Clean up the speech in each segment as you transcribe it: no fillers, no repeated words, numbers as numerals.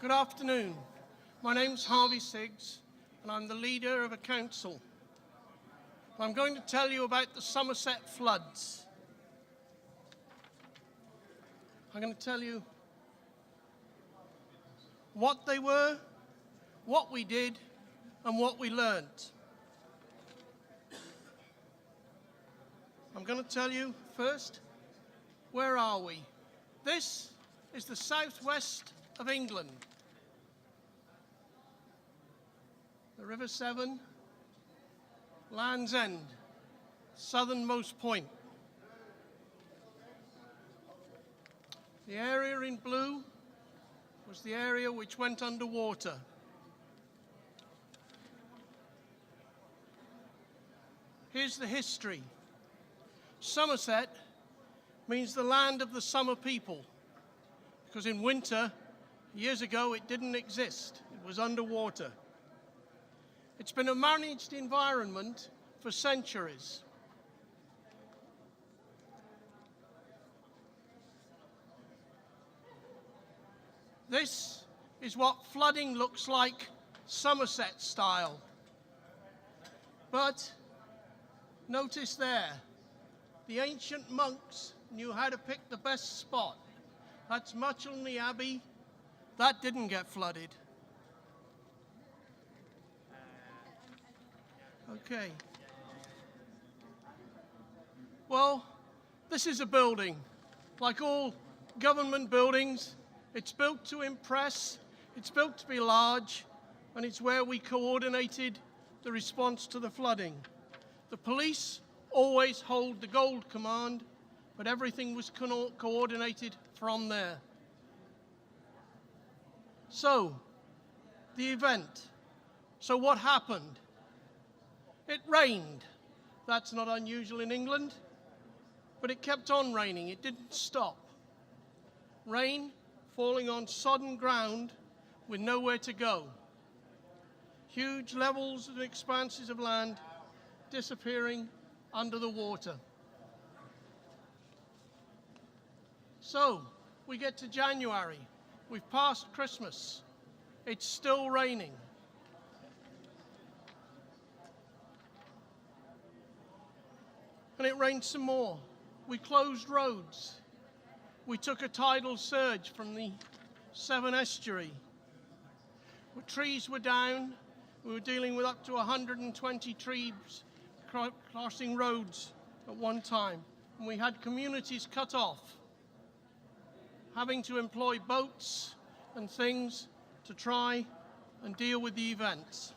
Good afternoon. My name's Harvey Siggs, and I'm the leader of a council. I'm going to tell you about the Somerset Floods. I'm going to tell you what they were, what we did, and what we learnt. I'm going to tell you first, where are we? This is the southwest of England. The River Severn, Land's End, southernmost point. The area in blue was the area which went underwater. Here's the history. Somerset means the land of the summer people, because in winter, years ago, it didn't exist. It was underwater. It's been a managed environment for centuries. This is what flooding looks like, Somerset style. But notice there, the ancient monks knew how to pick the best spot. That's Muchelney Abbey. That didn't get flooded. Okay. Well, this is a building. Like all government buildings, it's built to impress, it's built to be large, and it's where we coordinated the response to the flooding. The police always hold the gold command, but everything was coordinated from there. So, the event. So what happened? It rained. That's not unusual in England, but it kept on raining. It didn't stop. Rain falling on sodden ground with nowhere to go. Huge levels and expanses of land disappearing under the water. So, we get to January. We've passed Christmas. It's still raining. And it rained some more. We closed roads. We took a tidal surge from the Severn estuary. The trees were down. We were dealing with up to 120 trees crossing roads at one time. And we had communities cut off, having to employ boats and things to try and deal with the events.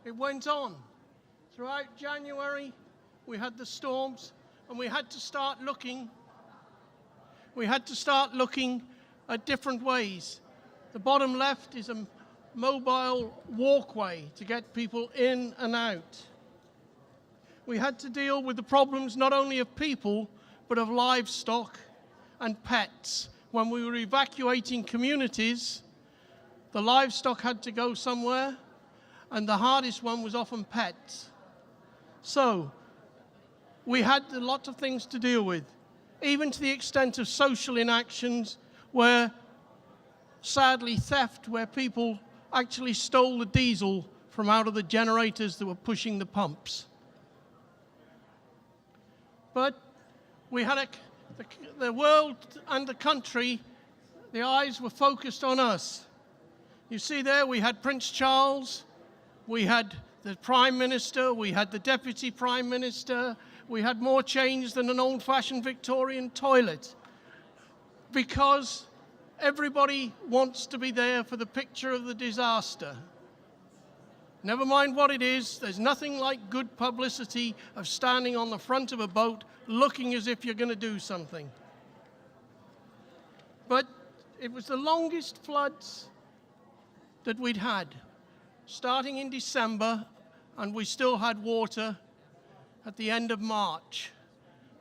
It went on. Throughout January, we had the storms, and we had to start looking at different ways. The bottom left is a mobile walkway to get people in and out. We had to deal with the problems not only of people, but of livestock and pets. When we were evacuating communities, the livestock had to go somewhere, and the hardest one was often pets. So, we had a lot of things to deal with, even to the extent of social inactions where, sadly, theft, where people actually stole the diesel from out of the generators that were pushing the pumps. But we had the world and the country, the eyes were focused on us. You see there, we had Prince Charles, we had the Prime Minister, we had the Deputy Prime Minister, we had more change than an old-fashioned Victorian toilet, because everybody wants to be there for the picture of the disaster. Never mind what it is, there's nothing like good publicity of standing on the front of a boat looking as if you're going to do something. But it was the longest floods that we'd had, starting in December, and we still had water at the end of March.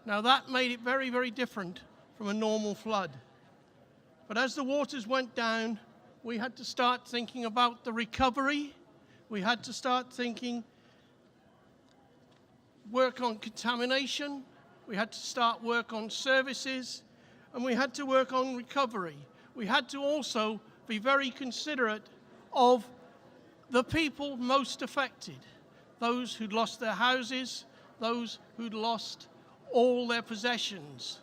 Now that made it very, very different from a normal flood. But as the waters went down, we had to start thinking about the recovery. We had to start thinking, work on contamination. We had to start work on services. and we had to work on recovery. We had to also be very considerate of the people most affected, those who'd lost their houses, those who'd lost all their possessions.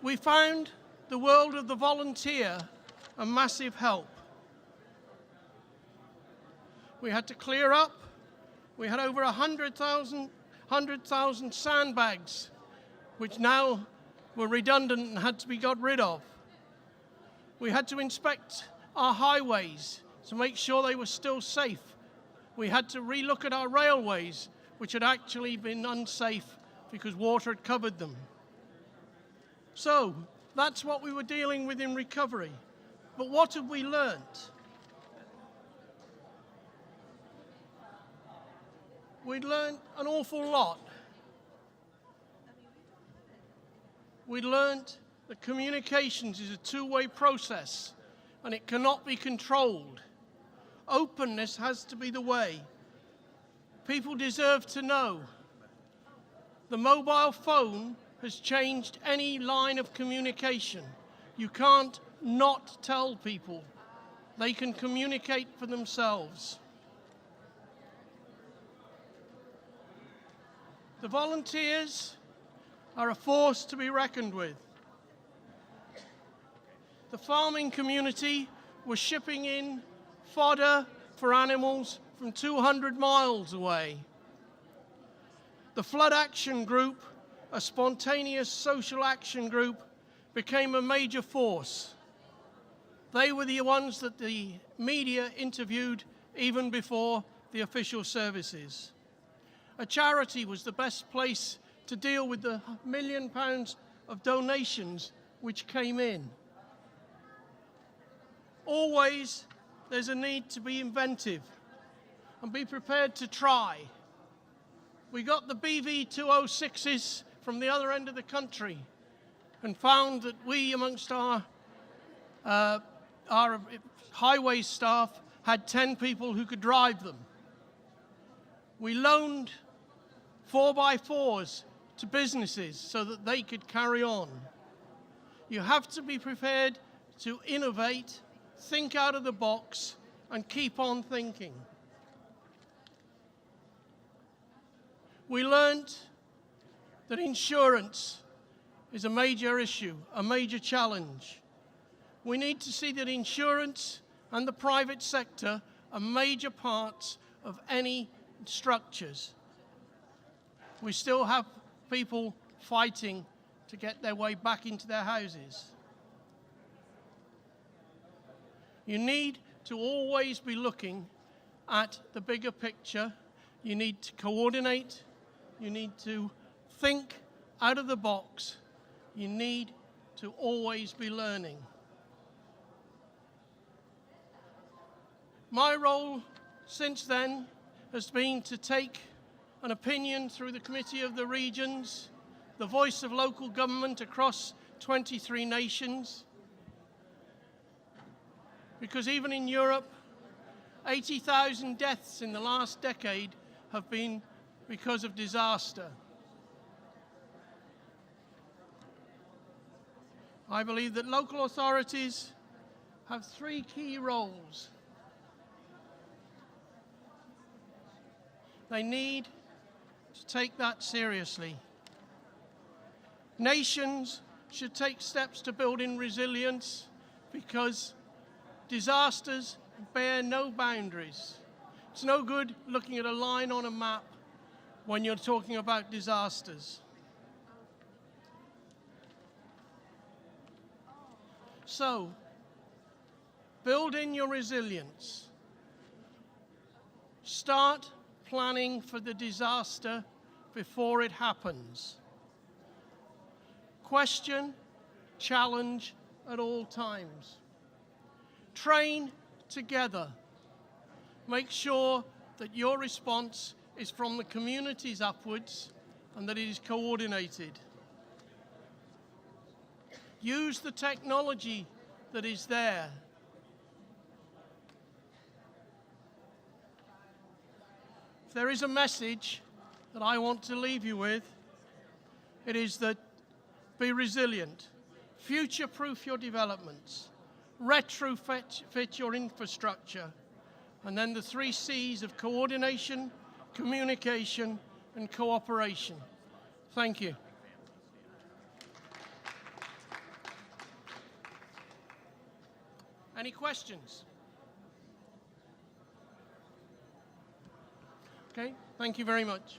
We found the world of the volunteer a massive help. We had to clear up. We had over 100,000 sandbags, which now were redundant and had to be got rid of. We had to inspect our highways to make sure they were still safe. We had to relook at our railways, which had actually been unsafe because water had covered them. So that's what we were dealing with in recovery. But what have we learnt? We'd learned an awful lot. We learned that communications is a two-way process and it cannot be controlled. Openness has to be the way. People deserve to know. The mobile phone has changed any line of communication. You can't not tell people. They can communicate for themselves. The volunteers are a force to be reckoned with. The farming community was shipping in fodder for animals from 200 miles away. The Flood Action Group, a spontaneous social action group, became a major force. They were the ones that the media interviewed even before the official services. A charity was the best place to deal with the £1 million of donations which came in. Always there's a need to be inventive and be prepared to try. We got the BV206s from the other end of the country and found that we, amongst our highway staff, had 10 people who could drive them. We loaned 4x4s to businesses so that they could carry on. You have to be prepared to innovate, think out of the box, and keep on thinking. We learned that insurance is a major issue, a major challenge. We need to see that insurance and the private sector are major parts of any structures. We still have people fighting to get their way back into their houses. You need to always be looking at the bigger picture. You need to coordinate. You need to think out of the box. You need to always be learning. My role since then has been to take an opinion through the Committee of the Regions, the voice of local government across 23 nations. Because even in Europe, 80,000 deaths in the last decade have been because of disaster. I believe that local authorities have 3 key roles. They need to take that seriously. Nations should take steps to build in resilience because disasters bear no boundaries. It's no good looking at a line on a map when you're talking about disasters. So, build in your resilience. Start planning for the disaster before it happens. Question, challenge at all times. Train together. Make sure that your response is from the communities upwards and that it is coordinated. Use the technology that is there. If there is a message that I want to leave you with, it is that Be resilient. Future-proof your developments. Retrofit your infrastructure. And then the 3 C's of coordination, communication, and cooperation. Thank you. Any questions? Okay, thank you very much.